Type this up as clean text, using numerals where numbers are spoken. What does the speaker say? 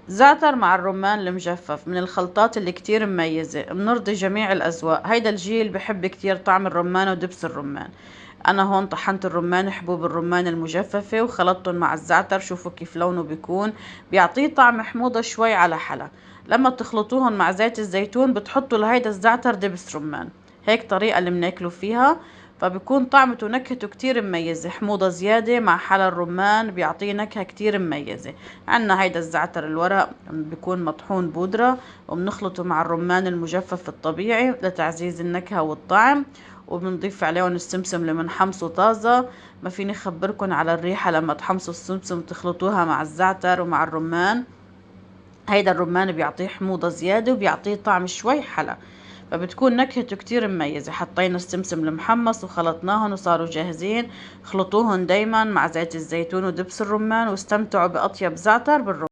زعتر مع الرمان المجفف من الخلطات اللي كتير مميزة، بنرضي جميع الأذواق. هيدا الجيل بحب كتير طعم الرمان ودبس الرمان. أنا هون طحنت الرمان، حبوب الرمان المجففة، وخلطتهم مع الزعتر. شوفوا كيف لونه بيكون، بيعطيه طعم حموضة شوي على حلا. لما تخلطوهم مع زيت الزيتون بتحطوا لهيدا الزعتر دبس رمان. هيك طريقة اللي بناكله فيها، فبيكون طعمته ونكهته كتير مميزة، حموضة زيادة مع حلا الرمان بيعطيه نكهة كتير مميزة. عنا هيدا الزعتر الورق بيكون مطحون بودرة، وبنخلطه مع الرمان المجفف الطبيعي لتعزيز النكهة والطعم، وبنضيف عليهم السمسم اللي بنحمصه طازة. ما فيني خبركن على الريحة لما تحمصوا السمسم تخلطوها مع الزعتر ومع الرمان. هيدا الرمان بيعطيه حموضة زيادة وبيعطيه طعم شوي حلا، فبتكون نكهته كتير مميزة. حطينا السمسم المحمص وخلطناهن وصاروا جاهزين. خلطوهن دايما مع زيت الزيتون ودبس الرمان، واستمتعوا بأطيب زعتر بالرمان.